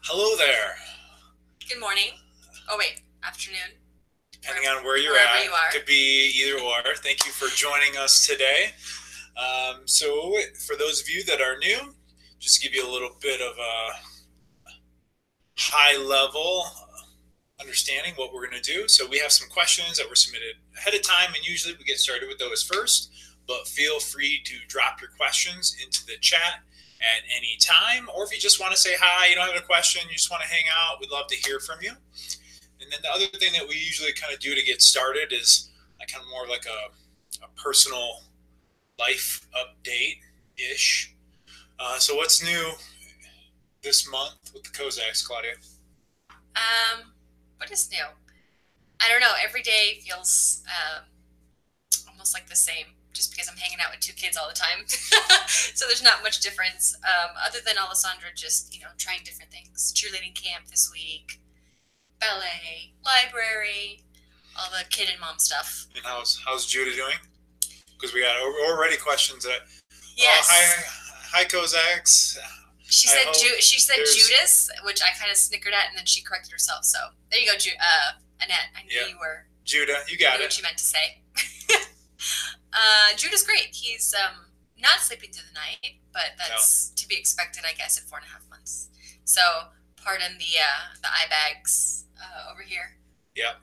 Hello there. Good morning. Oh, wait, afternoon. Depending on where you're Wherever at, you are. could be either or. Thank you for joining us today. So, for those of you that are new, just give you a little bit of a high level understanding what we're going to do. So, we have some questions that were submitted ahead of time, and usually we get started with those first. But feel free to drop your questions into the chat at any time, or if you just want to say hi, you don't have a question, you just want to hang out, we'd love to hear from you. And then the other thing that we usually kind of do to get started is kind of more like a personal life update ish. So what's new this month with the Kozaks, Claudia? What is new? I don't know. Every day feels almost like the same, just because I'm hanging out with two kids all the time. So there's not much difference, other than Alessandra just, trying different things. Cheerleading camp this week, ballet, library, all the kid and mom stuff. And how's Judah doing? Because we got already questions that. Yes. Hi Kozaks. She said Judas, which I kind of snickered at, and then she corrected herself. So there you go, Annette. I knew you were. Judah, you got it. What she meant to say. Judah's great. He's not sleeping through the night, but that's to be expected, I guess, at 4.5 months. So pardon the eye bags over here. Yep.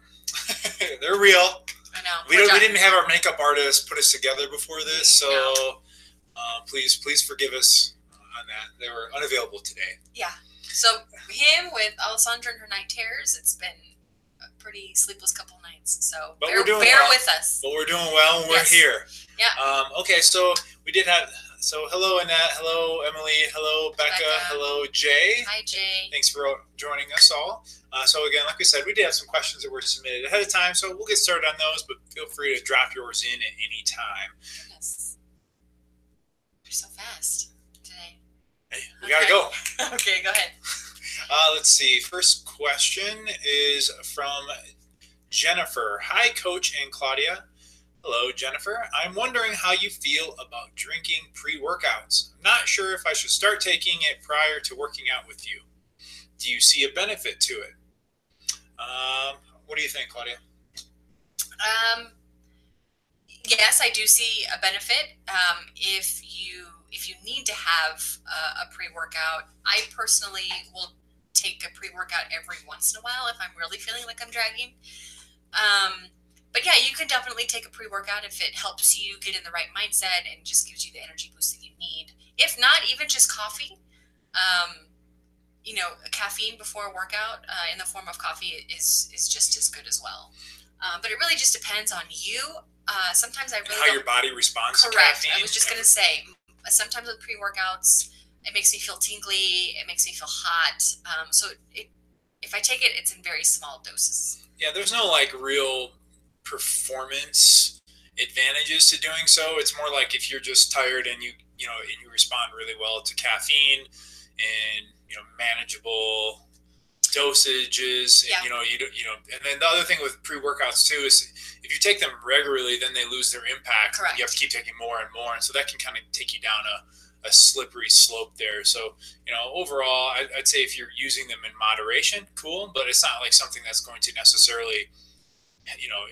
They're real. I know. We didn't have our makeup artist put us together before this, so please forgive us on that. They were unavailable today. Yeah. So him with Alessandra and her night terrors, it's been a pretty sleepless couple of nights. So bear with us. But we're doing well, and we're here. Yeah. Okay, so we did have. So hello Annette, hello Emily, hello Becca, hello Jay. Hi Jay. Thanks for joining us all. So again, like we said, we did have some questions that were submitted ahead of time, so we'll get started on those, but feel free to drop yours in at any time. Goodness. You're so fast today. Hey, we gotta go. Okay, go ahead. Let's see. First question is from Jennifer. Hi, Coach and Claudia. Hello, Jennifer. I'm wondering how you feel about drinking pre-workouts. I'm not sure if I should start taking it prior to working out with you. Do you see a benefit to it? What do you think, Claudia? Yes, I do see a benefit. If you need to have a pre-workout, I personally will take a pre-workout every once in a while if I'm really feeling like I'm dragging. But yeah, you can definitely take a pre-workout if it helps you get in the right mindset and just gives you the energy boost that you need. If not, even just coffee. Caffeine before a workout in the form of coffee is just as good as well. But it really just depends on you. Sometimes I really how your body responds to caffeine. I was just going to say, sometimes with pre-workouts, it makes me feel tingly. It makes me feel hot. So if I take it, it's in very small doses. Yeah, there's no real performance advantages to doing so. It's more like if you're just tired and you respond really well to caffeine and manageable dosages. Yeah. And, and then the other thing with pre-workouts too is if you take them regularly, then they lose their impact. Correct. You have to keep taking more and more, and so that can kind of take you down a slippery slope there. So overall, I'd say if you're using them in moderation, cool, but it's not like something that's going to necessarily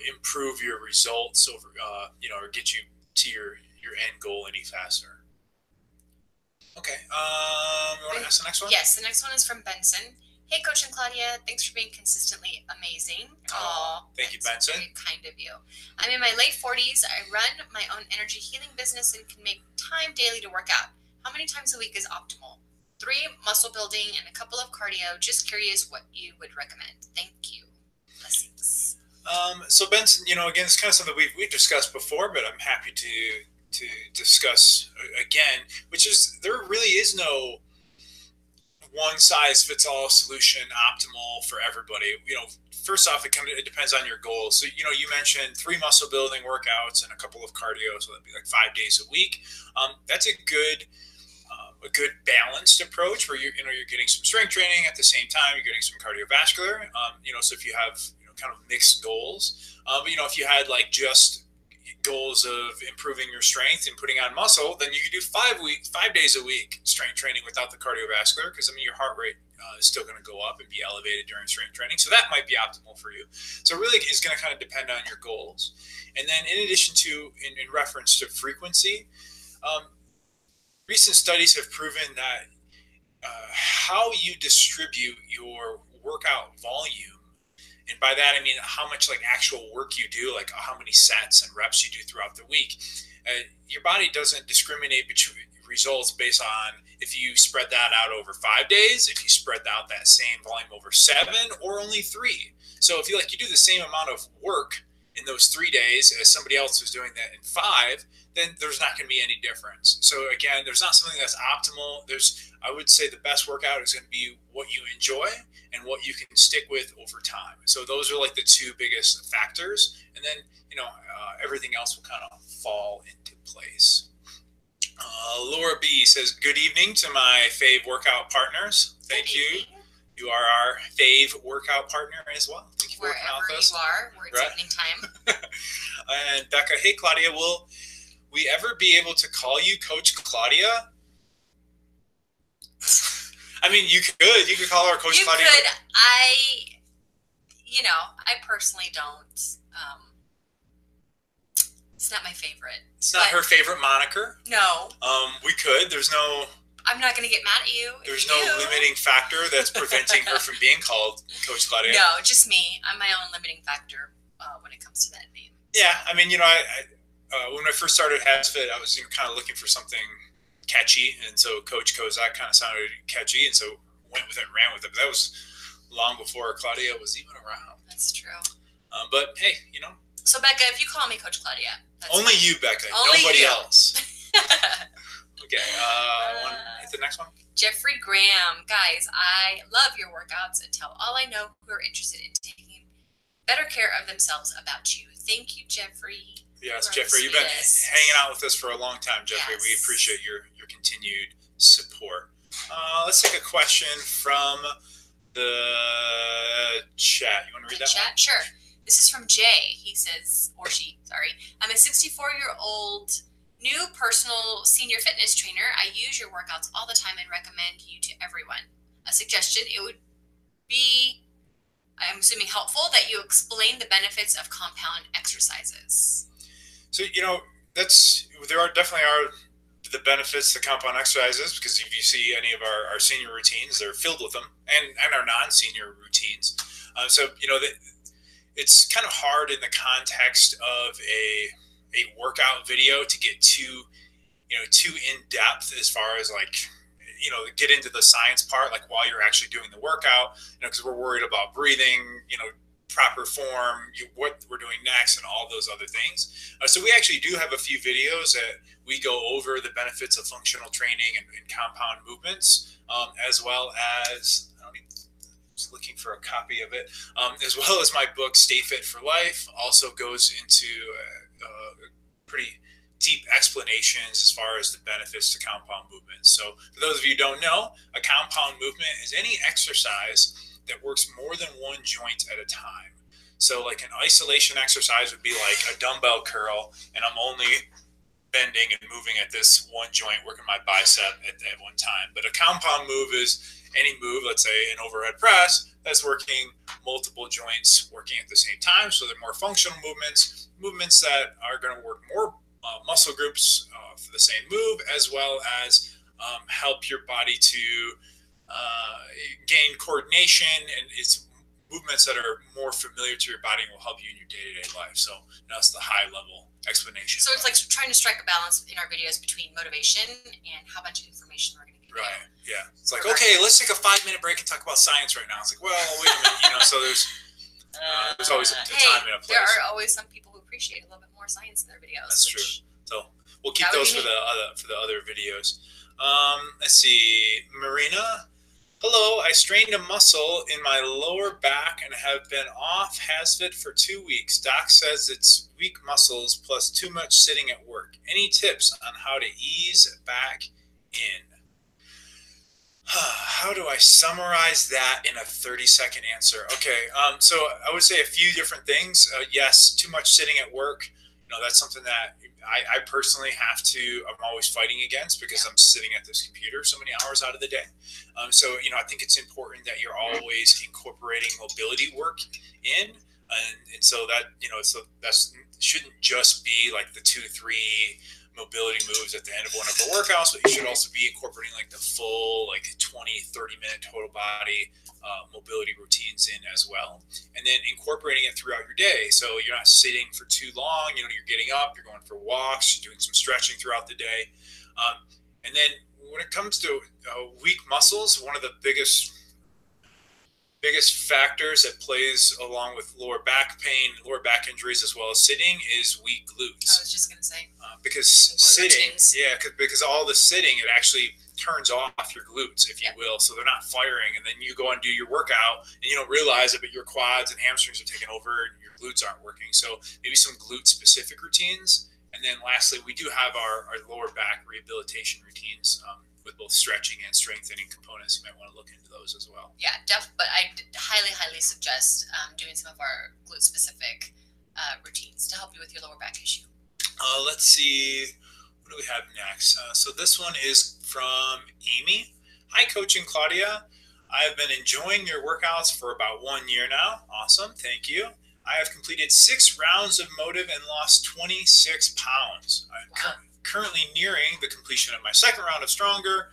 improve your results over or get you to your end goal any faster. Okay. You want to ask the next one? Yes, the next one is from Benson. Hey, Coach and Claudia, thanks for being consistently amazing. Thank you, Benson. Very kind of you. I'm in my late 40s. I run my own energy healing business and can make time daily to work out. How many times a week is optimal? 3 muscle building and a couple of cardio. Just curious what you would recommend. Thank you. Blessings. So Benson, again, it's kind of something we've discussed before, but I'm happy to discuss again, which is there really is no one size fits all solution optimal for everybody. First off, it depends on your goals. So, you mentioned 3 muscle building workouts and a couple of cardio, so that'd be like 5 days a week. That's a good balanced approach where you're getting some strength training at the same time, you're getting some cardiovascular. So if you have kind of mixed goals, but if you had just goals of improving your strength and putting on muscle, then you can do 5 days a week strength training without the cardiovascular, because I mean your heart rate is still going to go up and be elevated during strength training. So that might be optimal for you. So really it's going to kind of depend on your goals. And then in addition to, in reference to frequency, recent studies have proven that how you distribute your workout volume, and by that I mean how much like actual work you do, like how many sets and reps you do throughout the week, your body doesn't discriminate between results based on if you spread that out over 5 days, if you spread out that same volume over 7 or only 3. So if you do the same amount of work in those 3 days as somebody else who's doing that in 5, then there's not going to be any difference. So again, there's not something that's optimal. I would say the best workout is going to be what you enjoy and what you can stick with over time. So those are like the two biggest factors. And then, everything else will kind of fall into place. Laura B says, good evening to my fave workout partners. Thank you. You are our fave workout partner as well. Thank you for working out with us. Wherever you are, where it's evening time. And Becca, hey Claudia, will we ever be able to call you Coach Claudia? I mean, you could call her Coach Claudia. You could. I personally don't. It's not my favorite. It's not her favorite moniker. No. We could. I'm not going to get mad at you. There's no limiting factor that's preventing her from being called Coach Claudia. No, just me. I'm my own limiting factor when it comes to that name. Yeah, I mean, when I first started HasFit, I was kind of looking for something catchy, and so Coach Kozak kind of sounded catchy, and so went with it and ran with it. But that was long before Claudia was even around. That's true. But hey, So Becca, if you call me Coach Claudia, that's only fine. you, Becca. Only nobody you. else. Okay. Hit the next one. Jeffrey Graham, guys, I love your workouts and tell all I know who are interested in taking better care of themselves about you. Thank you, Jeffrey. Yes, Jeffrey, you've been hanging out with us for a long time, Jeffrey. Yes. We appreciate your continued support. Let's take a question from the chat. You want to read that chat? One? Sure. This is from Jay. He says, or she, sorry. I'm a 64-year-old new personal senior fitness trainer. I use your workouts all the time and recommend you to everyone. A suggestion, it would be, I'm assuming, helpful that you explain the benefits of compound exercises. So, there definitely are the benefits to compound exercises, because if you see any of our senior routines, they're filled with them, and our non-senior routines. It's kind of hard in the context of a workout video to get too in depth as far as get into the science part, like while you're actually doing the workout, because we're worried about breathing, proper form, what we're doing next, and all those other things. So we actually do have a few videos that we go over the benefits of functional training and compound movements, as well as, looking for a copy of it, as well as my book, Stay Fit for Life, also goes into pretty deep explanations as far as the benefits to compound movements. So for those of you who don't know, a compound movement is any exercise that works more than one joint at a time. So like an isolation exercise would be like a dumbbell curl, and I'm only bending and moving at this one joint, working my bicep at one time. But a compound move is any move, let's say an overhead press, that's working multiple joints working at the same time. So they're more functional movements that are going to work more muscle groups for the same move, as well as help your body to gain coordination, and it's movements that are more familiar to your body and will help you in your day-to-day life. So that's the high-level explanation. So it's like trying to strike a balance in our videos between motivation and how much information we're going to give. Right. Yeah. It's like, okay, let's take a 5-minute break and talk about science right now. It's like, well, wait a minute. So there's always a time and a place. There are always some people who appreciate a little bit more science in their videos. That's true. So we'll keep those for the other videos. Let's see, Marina. Hello, I strained a muscle in my lower back and have been off HasFit for 2 weeks. Doc says it's weak muscles plus too much sitting at work. Any tips on how to ease back in? How do I summarize that in a 30-second answer? Okay, so I would say a few different things. Yes, too much sitting at work. that's something that I personally have to, I'm always fighting against because I'm sitting at this computer so many hours out of the day. So, I think it's important that you're always incorporating mobility work in. And so that, so that's shouldn't just be like the 2-3 mobility moves at the end of one of our workouts, but you should also be incorporating like the full, like 20-30 minute total body mobility routines in as well. And then incorporating it throughout your day. So you're not sitting for too long, you're getting up, you're going for walks, you're doing some stretching throughout the day. And then when it comes to weak muscles, one of the biggest factors that plays along with lower back pain, lower back injuries, as well as sitting, is weak glutes. I was just going to say. Because sitting, because all the sitting, it actually turns off your glutes, if you will, so they're not firing, and then you go and do your workout, and you don't realize it, but your quads and hamstrings are taking over, and your glutes aren't working. So maybe some glute-specific routines. And then lastly, we do have our lower back rehabilitation routines, with both stretching and strengthening components. You might want to look into those as well. Yeah, but I highly suggest doing some of our glute-specific routines to help you with your lower back issue. Let's see, what do we have next? So this one is from Amy. Hi, Coach and Claudia. I have been enjoying your workouts for about 1 year now. Awesome, thank you. I have completed 6 rounds of Motive and lost 26 pounds. I'm currently nearing the completion of my 2nd round of Stronger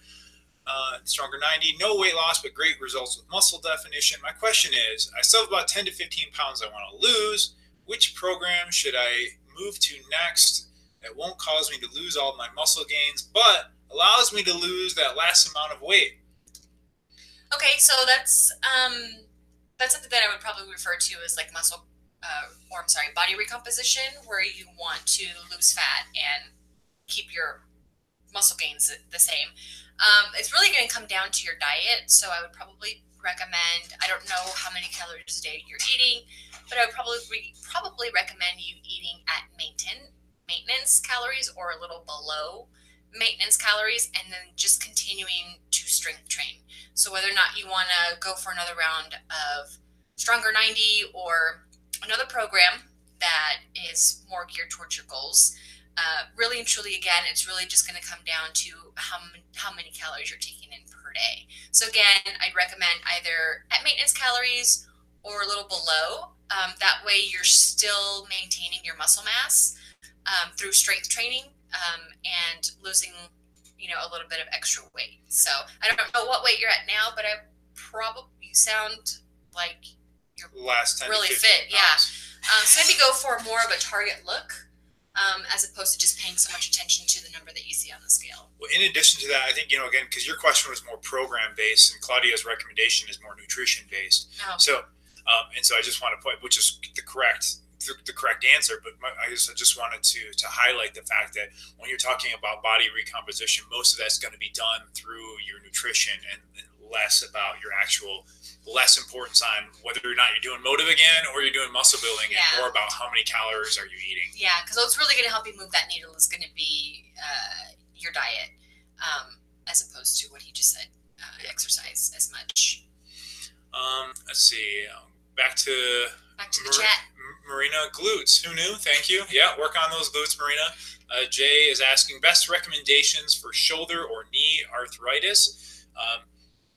90. No weight loss, but great results with muscle definition. My question is, I still have about 10 to 15 pounds I want to lose. Which program should I move to next that won't cause me to lose all my muscle gains, but allows me to lose that last amount of weight? Okay, so that's something that I would probably refer to as like body recomposition, where you want to lose fat and keep your muscle gains the same. It's really going to come down to your diet. So I would probably recommend, I don't know how many calories a day you're eating, but I would probably recommend you eating at maintenance calories or a little below maintenance calories, and then just continuing to strength train. So whether or not you want to go for another round of Stronger 90 or another program that is more geared towards your goals, really and truly, again, it's really just going to come down to how many calories you're taking in per day. So again, I'd recommend either at maintenance calories or a little below. That way you're still maintaining your muscle mass through strength training and losing, a little bit of extra weight. So I don't know what weight you're at now, but you sound like you're last 10 really fit. Pounds. Yeah. So maybe go for more of a target look. As opposed to just paying so much attention to the number that you see on the scale. Well, in addition to that, I think, again, because your question was more program-based and Claudia's recommendation is more nutrition-based. Oh. So, and so I just want to point, which is the correct answer, but I just wanted to highlight the fact that when you're talking about body recomposition, most of that's going to be done through your nutrition and less about your less importance on whether or not you're doing Motive again or you're doing muscle building, and more about how many calories are you eating. Yeah, because what's really going to help you move that needle is going to be your diet, as opposed to what he just said, exercise as much. Let's see. Back to the chat. Marina, glutes. Who knew? Thank you. Yeah, work on those glutes, Marina. Jay is asking best recommendations for shoulder or knee arthritis.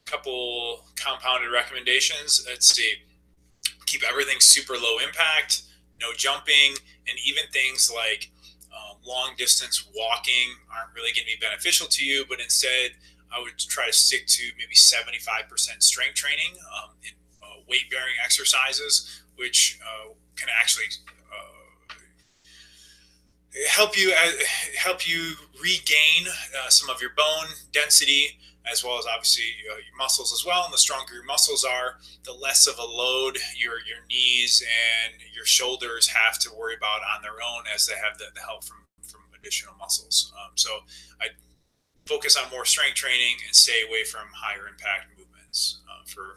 Couple compounded recommendations. Let's see. Keep everything super low impact, no jumping, and even things like long distance walking aren't really going to be beneficial to you, but instead I would try to stick to maybe 75% strength training in weight bearing exercises, which can actually help you regain some of your bone density, as well as obviously your muscles as well. And the stronger your muscles are, the less of a load your knees and your shoulders have to worry about on their own, as they have the help from additional muscles. So I focus on more strength training and stay away from higher impact movements for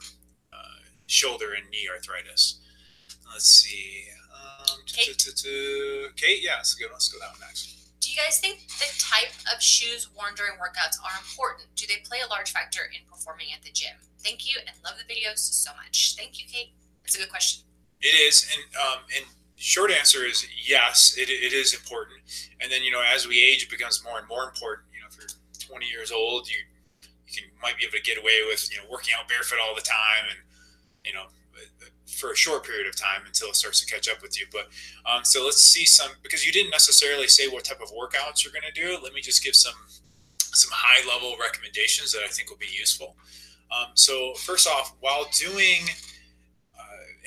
shoulder and knee arthritis. Let's see. Kate, yeah, that's a good one. Let's go that one next. Do you guys think the type of shoes worn during workouts are important? Do they play a large factor in performing at the gym? Thank you and love the videos so much. Thank you, Kate. That's a good question. It is, and short answer is yes, it is important. And then, as we age, it becomes more and more important. If you're 20 years old, you might be able to get away with, working out barefoot all the time and, for a short period of time until it starts to catch up with you. But so let's see because you didn't necessarily say what type of workouts you're going to do. Let me just give some high level recommendations that I think will be useful. So first off, while doing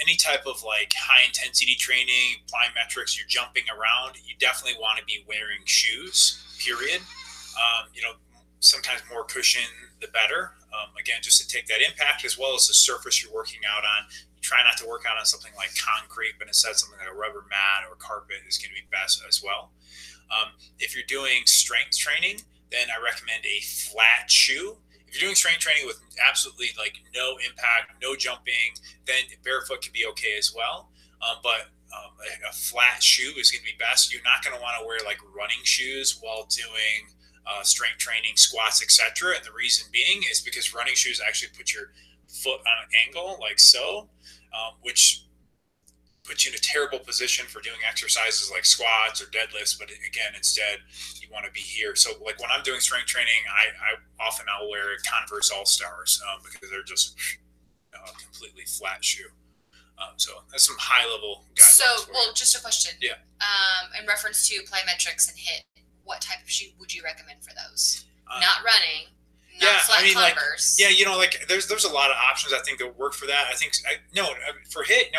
any type of like high intensity training, plyometrics, you're jumping around, you definitely want to be wearing shoes, period. Sometimes more cushion, the better. Again, just to take that impact as well as the surface you're working out on. You try not to work out on something like concrete, but instead something like a rubber mat or carpet is going to be best as well. If you're doing strength training, then I recommend a flat shoe. If you're doing strength training with absolutely like no impact, no jumping, then barefoot can be okay as well. But a flat shoe is going to be best. You're not going to want to wear like running shoes while doing strength training, squats, etc. And the reason being is because running shoes actually put your foot on an angle like so, which puts you in a terrible position for doing exercises like squats or deadlifts. But again, instead, you want to be here. So like when I'm doing strength training, I'll wear Converse All-Stars because they're just a completely flat shoe. So that's some high level guidelines. So, just a question. Yeah. In reference to plyometrics and HIIT, what type of shoe would you recommend for those? Not running. Not flat Converse. There's a lot of options I think that work for that. For HIIT,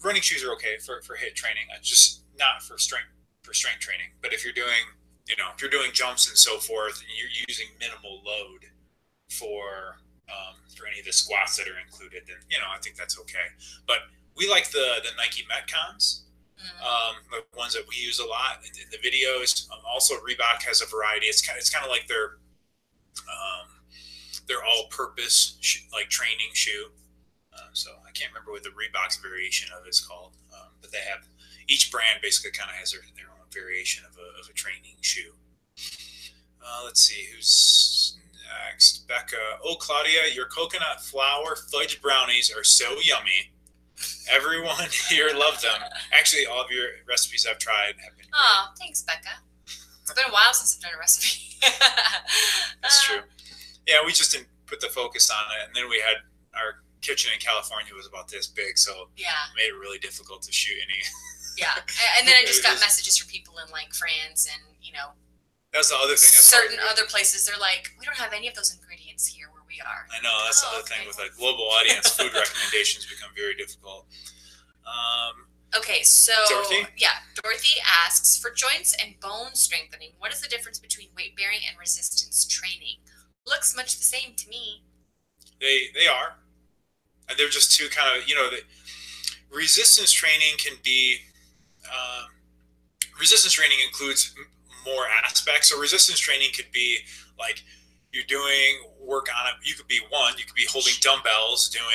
running shoes are okay for HIIT training, just not for strength training. But if you're doing jumps and so forth, and you're using minimal load for any of the squats that are included, then I think that's okay. But we like the Nike Metcons, the ones that we use a lot in the videos. Also, Reebok has a variety. It's kind of like their all-purpose like training shoe. So I can't remember what the Reebok's variation of it is called, but they have each brand basically kind of has their own variation of a training shoe. Let's see who's next. Becca. Oh, Claudia, your coconut flour fudge brownies are so yummy. Everyone here loved them. Actually, all of your recipes I've tried have been great. Oh, thanks, Becca. It's been a while since I've done a recipe. That's true. Yeah, we just didn't put the focus on it. And then we had our kitchen in California was about this big, so it made it really difficult to shoot any. Yeah, and then I just got messages from people in like France and that's the other thing. Certain other places, they're like, we don't have any of those ingredients here where we are. I know, that's the other thing with like global audience food recommendations become very difficult. Okay, so Dorothy? Dorothy asks, for joints and bone strengthening, what is the difference between weight bearing and resistance training? Looks much the same to me. They are, and they're just two kind of the resistance training can be. Resistance training includes more aspects. So resistance training could be like you're doing work on it. You could be holding dumbbells, doing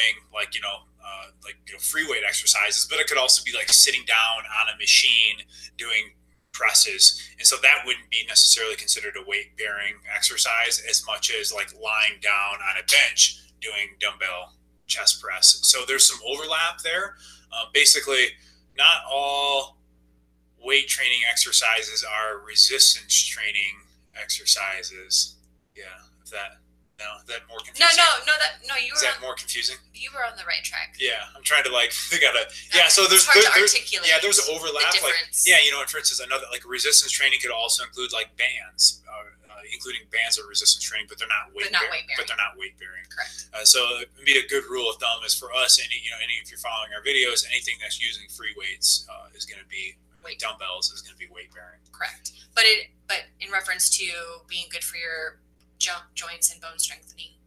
free weight exercises, but it could also be like sitting down on a machine doing presses. And so that wouldn't be necessarily considered a weight bearing exercise as much as like lying down on a bench doing dumbbell chest press. So there's some overlap there. Basically, not all weight training exercises are resistance training exercises. Yeah, is that more confusing? No. Is that more confusing? You were on the right track. Yeah, I'm trying to figure out So there's hard to articulate. Yeah, there's overlap. The difference. And for instance, another like resistance training could also include like bands, including bands of resistance training, but they're not weight bearing. But they're not weight bearing. Correct. So maybe a good rule of thumb is for us, any if you're following our videos, anything that's using free weights is going to be dumbbells is going to be weight bearing. Correct. But in reference to being good for your joints and bone strengthening,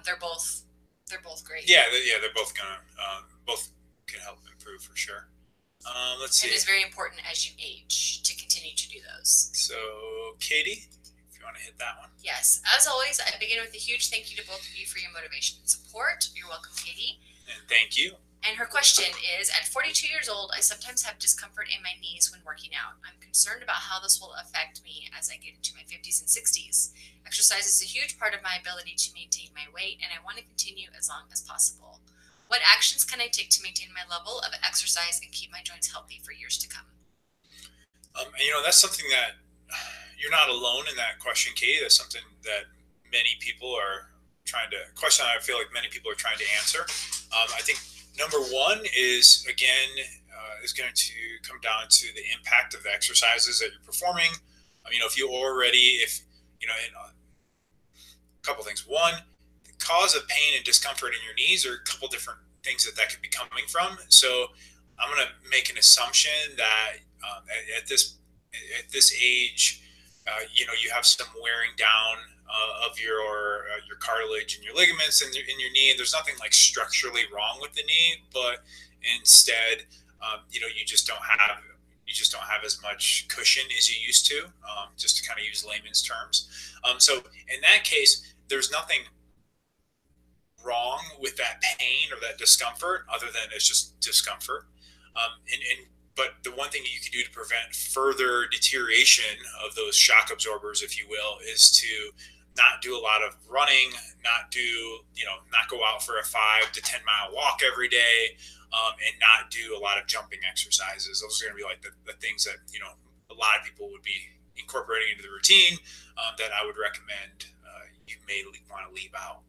they're both great. Yeah, they're both gonna both can help improve for sure. Let's see. And it's very important as you age to continue to do those. So, Katie, if you want to hit that one. Yes. As always, I begin with a huge thank you to both of you for your motivation and support. You're welcome, Katie. And thank you. And her question is, at 42 years old, I sometimes have discomfort in my knees when working out. I'm concerned about how this will affect me as I get into my 50s and 60s. Exercise is a huge part of my ability to maintain my weight, and I want to continue as long as possible. What actions can I take to maintain my level of exercise and keep my joints healthy for years to come? And, that's something that you're not alone in that question, Katie. That's something that many people are trying to question. I feel like many people are trying to answer. I think number one is, again, is going to come down to the impact of the exercises that you're performing. If you already, a couple things. One, the cause of pain and discomfort in your knees are a couple different things that could be coming from. So I'm going to make an assumption that at this age, you have some wearing down of your cartilage and your ligaments in your knee. And there's nothing like structurally wrong with the knee, but instead, you just don't have as much cushion as you used to, just to kind of use layman's terms. So in that case, there's nothing wrong with that pain or that discomfort other than it's just discomfort. But the one thing that you can do to prevent further deterioration of those shock absorbers, if you will, is to not do a lot of running, not go out for a 5 to 10 mile walk every day, and not do a lot of jumping exercises. Those are going to be like the things that, a lot of people would be incorporating into the routine that I would recommend you may want to leave out.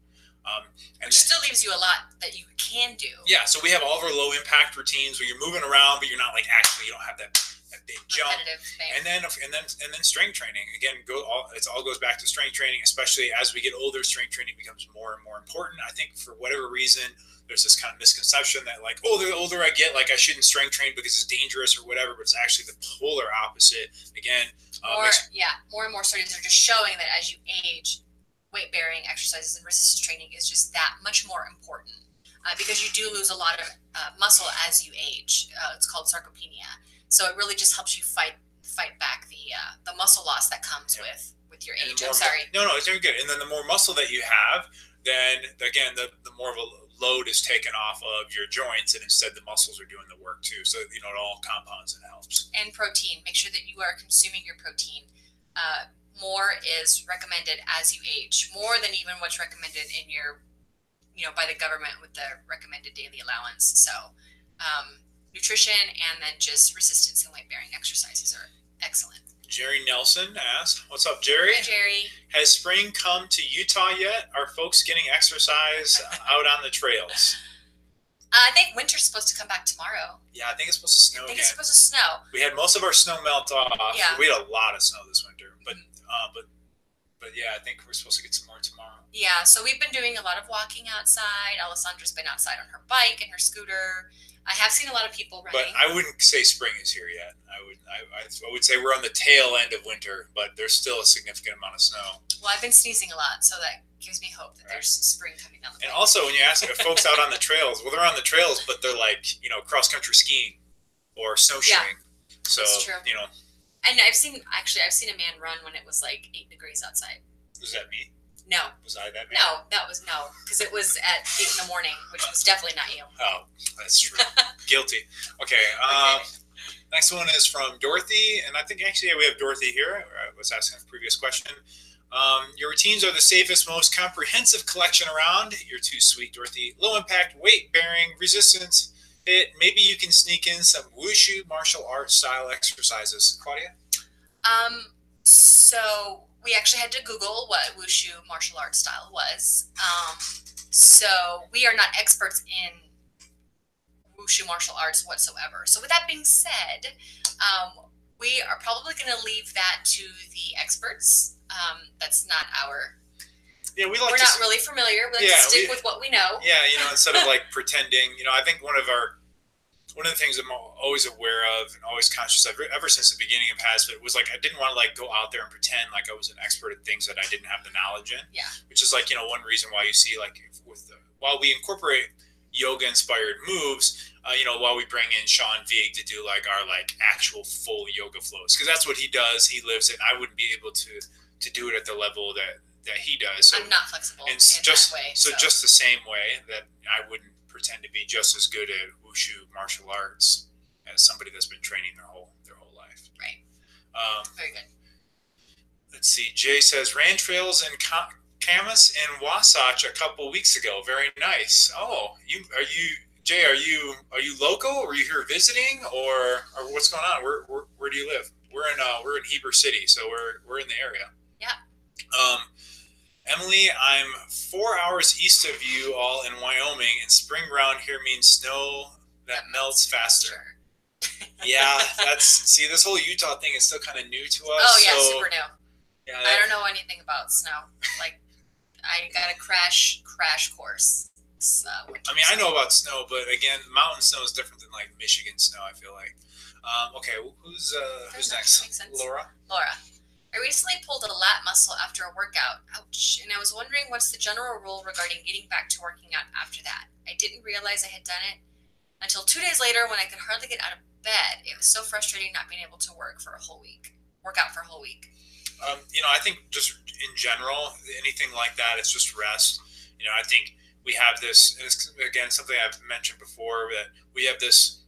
Which still leaves you a lot that you can do. Yeah, so we have all of our low impact routines where you're moving around, but you're not like you don't have that big jump. Thing. And then strength training. Again, it all goes back to strength training, especially as we get older. Strength training becomes more and more important. I think for whatever reason, there's this kind of misconception that the older I get, I shouldn't strength train because it's dangerous or whatever, but it's actually the polar opposite. Again, more and more studies are just showing that as you age, weight-bearing exercises and resistance training is just that much more important because you do lose a lot of muscle as you age. It's called sarcopenia. So it really just helps you fight back the muscle loss that comes with your age. I'm sorry. No, it's very good. And then the more muscle that you have, then again, the more of a load is taken off of your joints, and instead the muscles are doing the work too. So it all compounds and helps. And protein. Make sure that you are consuming your protein. More is recommended as you age, more than even what's recommended in your, by the government with the recommended daily allowance. So nutrition and then just resistance and weight-bearing exercises are excellent. Jerry Nelson asked, what's up, Jerry? Hi, Jerry. Has spring come to Utah yet? Are folks getting exercise out on the trails? I think winter's supposed to come back tomorrow. Yeah, I think it's supposed to snow again. It's supposed to snow. We had most of our snow melt off. Yeah. We had a lot of snow this winter, but yeah, I think we're supposed to get some more tomorrow. Yeah, so we've been doing a lot of walking outside. Alessandra's been outside on her bike and her scooter. I have seen a lot of people running. But I wouldn't say spring is here yet. I would say we're on the tail end of winter, but there's still a significant amount of snow. Well, I've been sneezing a lot, so that gives me hope that there's spring coming down the pipe. And also, when you ask if folks out on the trails, well, they're on the trails, but they're cross-country skiing or snowshoeing. Yeah, so, that's true. And I've seen a man run when it was 8 degrees outside. Was that me? No. Was I that man? No, because it was at 8 in the morning, which was definitely not you. Oh, that's true. Guilty. Okay. Next one is from Dorothy, and I think actually we have Dorothy here. I was asking a previous question. Your routines are the safest, most comprehensive collection around. You're too sweet, Dorothy. Low impact, weight bearing, resistance. Maybe you can sneak in some wushu martial arts style exercises. Claudia? So we actually had to Google what wushu martial arts style was. So we are not experts in wushu martial arts whatsoever. So with that being said, we are probably going to leave that to the experts. That's not our... Yeah, we're not really familiar. We like to stick with what we know. Yeah, instead of pretending. I think one of the things I'm always aware of and always conscious of ever since the beginning of HASFIT was I didn't want to go out there and pretend like I was an expert at things that I didn't have the knowledge in. Yeah. Which is one reason why you see while we incorporate yoga inspired moves, while we bring in Sean Vieg to do our actual full yoga flows, because that's what he does. He lives it. I wouldn't be able to do it at the level that he does. So, I'm not flexible and that way. So just the same way that I wouldn't pretend to be just as good at wushu martial arts as somebody that's been training their whole life. Right. Very good. Let's see. Jay says ran trails in Camas and Wasatch a couple weeks ago. Very nice. Oh, Jay? Are you local? Or are you here visiting, or what's going on? Where do you live? We're in Heber City, so we're in the area. Yeah. Emily, I'm 4 hours east of you all in Wyoming, and spring around here means snow that melts faster. Yeah, this whole Utah thing is still kind of new to us. Oh yeah, so, super new. Yeah, I don't know anything about snow. Like, I got a crash course. I mean, I know about snow, but again, mountain snow is different than like Michigan snow, I feel like. Okay, who's next? Makes sense. Laura. I recently pulled a lat muscle after a workout. Ouch. And I was wondering what's the general rule regarding getting back to working out after that. I didn't realize I had done it until 2 days later when I could hardly get out of bed. It was so frustrating not being able to work out for a whole week. I think just in general, anything like that, it's just rest. I think we have this, and it's, again, something I've mentioned before, that we have this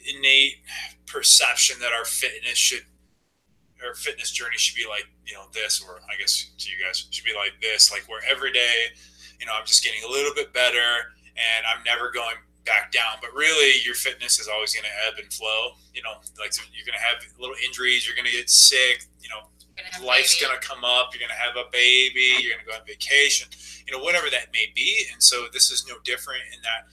innate perception that our fitness journey should be like, this, or I guess to you guys, should be like this, like where every day, I'm just getting a little bit better and I'm never going back down. But really, your fitness is always going to ebb and flow. Like, you're going to have little injuries, you're going to get sick, life's going to come up, you're going to have a baby, you're going to go on vacation, whatever that may be. And so this is no different in that,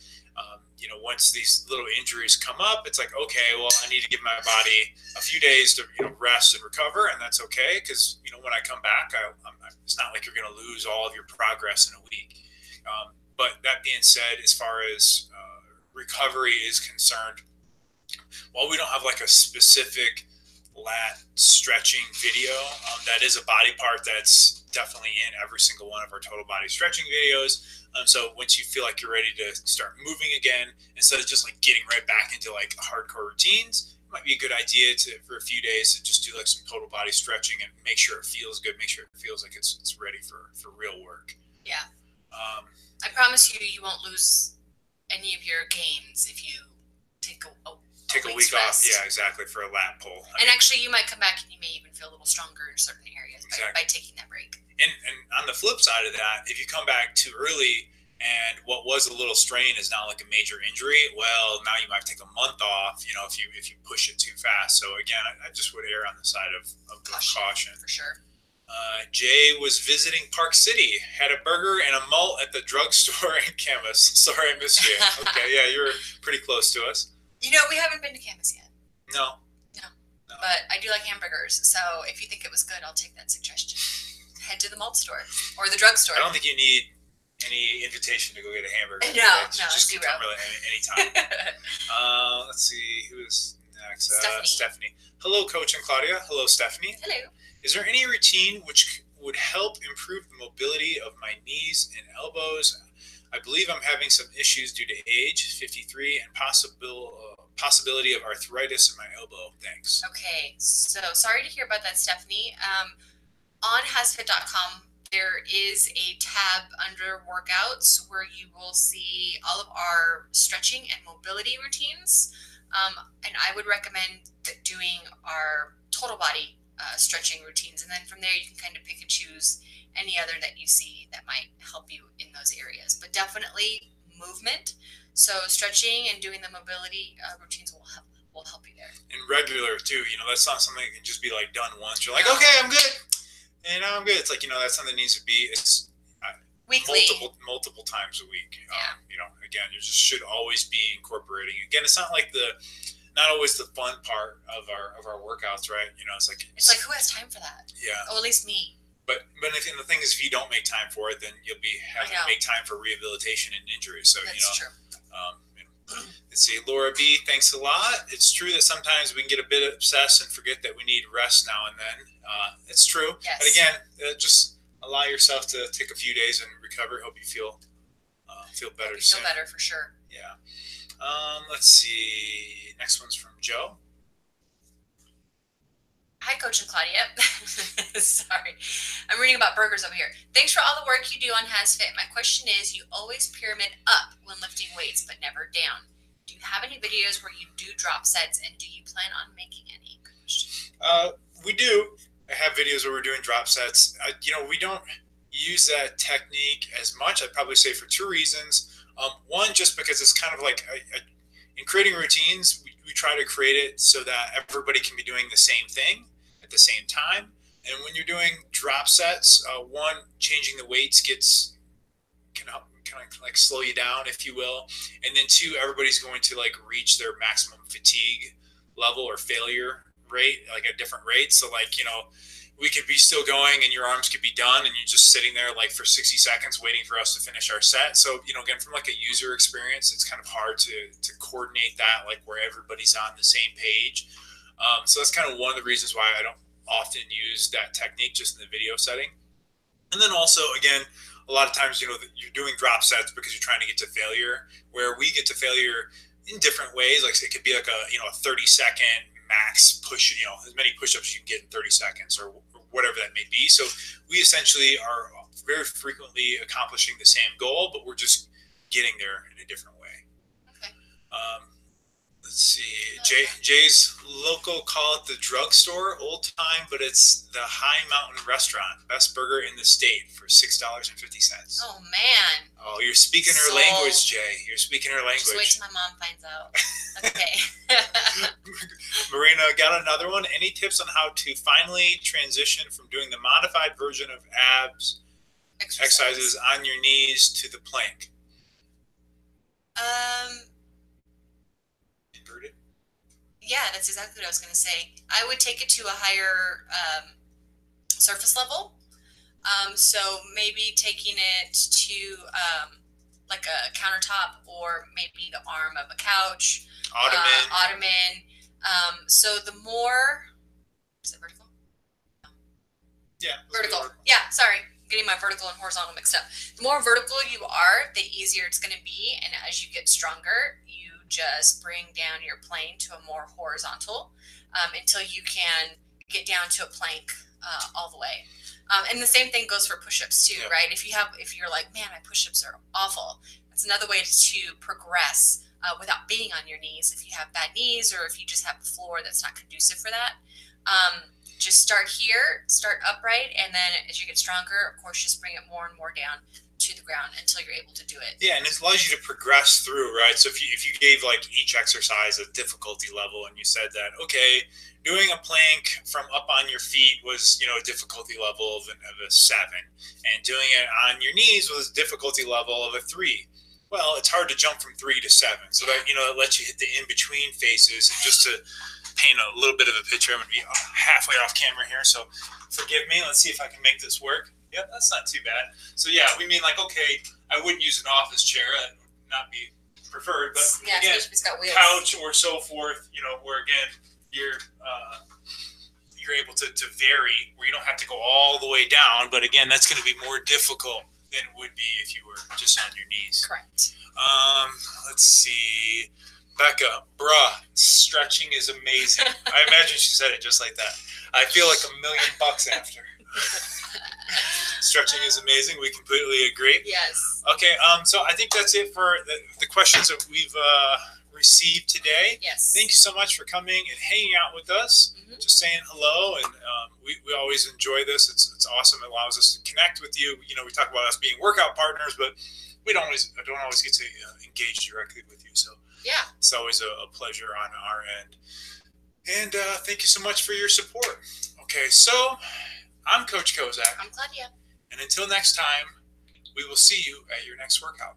once these little injuries come up, it's like, okay, well, I need to give my body a few days to, rest and recover. And that's okay. Cause when I come back, it's not like you're going to lose all of your progress in a week. But that being said, as far as recovery is concerned, while we don't have like a specific lat stretching video, that is a body part that's definitely in every single one of our total body stretching videos. So once you feel like you're ready to start moving again, instead of just like getting right back into like hardcore routines, it might be a good idea for a few days to just do like some total body stretching and make sure it feels good, make sure it feels like it's ready for real work. Yeah. I promise you won't lose any of your gains if you take a week off. Yeah, exactly, for a lat pull. And actually, you might come back and you may even feel a little stronger in certain areas by taking that break. And on the flip side of that, if you come back too early and what was a little strain is now like a major injury, well, now you might take a month off, if you push it too fast. So again, I just would err on the side of caution. For sure. Jay was visiting Park City, had a burger and a malt at the drugstore in Camas. Sorry I missed you. Okay, yeah, you were pretty close to us. We haven't been to Camas yet. No. But I do like hamburgers, so if you think it was good, I'll take that suggestion. Head to the malt store or the drugstore. I don't think you need any invitation to go get a hamburger. No, just zero. Come really anytime. Let's see, who's next? Stephanie. Hello, Coach and Claudia. Hello, Stephanie. Hello. Is there any routine which would help improve the mobility of my knees and elbows? I believe I'm having some issues due to age, 53, and possibility of arthritis in my elbow. Thanks. Okay, so sorry to hear about that, Stephanie. On hasfit.com, there is a tab under workouts where you will see all of our stretching and mobility routines. And I would recommend doing our total body stretching routines. And then from there, you can kind of pick and choose any other that you see that might help you in those areas. But definitely movement. So stretching and doing the mobility routines will help you there. And regular too. That's not something that can just be like done once. You're like, okay, I'm good. I'm good. It's like, that's something that needs to be weekly, multiple times a week. Yeah. Again, you just should always be incorporating. Again, it's not always the fun part of our workouts, right? It's like who has time for that? Yeah. Oh, at least me. But the thing is, if you don't make time for it, then you'll be having to make time for rehabilitation and injury. So that's true. Let's see, Laura B, thanks a lot. It's true that sometimes we can get a bit obsessed and forget that we need rest now and then. It's true. Yes. But again, just allow yourself to take a few days and recover. Hope you feel better soon. Feel better for sure. Yeah. Let's see. Next one's from Joe. Hi, Coach and Claudia. Sorry. I'm reading about burgers over here. Thanks for all the work you do on HasFit. My question is, you always pyramid up when lifting weights, but never down. Do you have any videos where you do drop sets, and do you plan on making any, Coach? We do. I have videos where we're doing drop sets. We don't use that technique as much. I'd probably say for two reasons. One, just because it's kind of like in creating routines, we try to create it so that everybody can be doing the same thing at the same time. And when you're doing drop sets, one, changing the weights can help kind of like slow you down, if you will. And then two, everybody's going to like reach their maximum fatigue level or failure rate, like at different rates. So like, we could be still going and your arms could be done and you're just sitting there like for 60 seconds waiting for us to finish our set. So, again, from like a user experience, it's kind of hard to coordinate that, like where everybody's on the same page. So that's kind of one of the reasons why I don't often use that technique just in the video setting. And then also, again, a lot of times, you're doing drop sets because you're trying to get to failure, where we get to failure in different ways. Like it could be like a 30-second max push, as many push-ups you can get in 30 seconds or whatever that may be. So we essentially are very frequently accomplishing the same goal, but we're just getting there in a different way. Okay. Let's see. Jay's local call it the drugstore, old time, but it's the High Mountain Restaurant, best burger in the state for $6.50. Oh man. Oh, you're speaking her language, Jay. You're speaking her language. Just wait till my mom finds out. Okay. Marina, got another one. Any tips on how to finally transition from doing the modified version of abs exercises on your knees to the plank? Inverted? Yeah, that's exactly what I was going to say. I would take it to a higher surface level. So maybe taking it to like a countertop or maybe the arm of a couch. Ottoman. So the more, is it vertical? No. Yeah. Vertical. Yeah, sorry. Getting my vertical and horizontal mixed up. The more vertical you are, the easier it's going to be. And as you get stronger, you just bring down your plane to a more horizontal until you can get down to a plank all the way. And the same thing goes for push-ups too, right? If you're like, man, my push-ups are awful. That's another way to progress without being on your knees. If you have bad knees or if you just have a floor that's not conducive for that, just start here, start upright, and then as you get stronger, of course, just bring it more and more down to the ground until you're able to do it. Yeah, and it allows you to progress through, right? So if you gave like each exercise a difficulty level and you said that, okay, doing a plank from up on your feet was, a difficulty level of a 7, and doing it on your knees was difficulty level of a 3. Well, it's hard to jump from 3 to 7. So that, that lets you hit the in-between phases. And just to paint a little bit of a picture, I'm going to be halfway off camera here, so forgive me. Let's see if I can make this work. Yeah, that's not too bad. So yeah, we mean like, okay, I wouldn't use an office chair. That would not be preferred, but yeah, again, it's got wheels. Couch or so forth, where again, you're able to vary, where you don't have to go all the way down. But again, that's going to be more difficult than it would be if you were just on your knees. Correct. Let's see. Becca, bruh, stretching is amazing. I imagine she said it just like that. I feel like $1 million after. Stretching is amazing. We completely agree. Yes. Okay. So I think that's it for the questions that we've received today. Yes. Thank you so much for coming and hanging out with us. Mm-hmm. Just saying hello, and we always enjoy this. It's awesome. It allows us to connect with you. We talk about us being workout partners, but we don't always get to engage directly with you. So yeah, it's always a pleasure on our end. And thank you so much for your support. Okay, so I'm Coach Kozak. I'm Claudia. And until next time, we will see you at your next workout.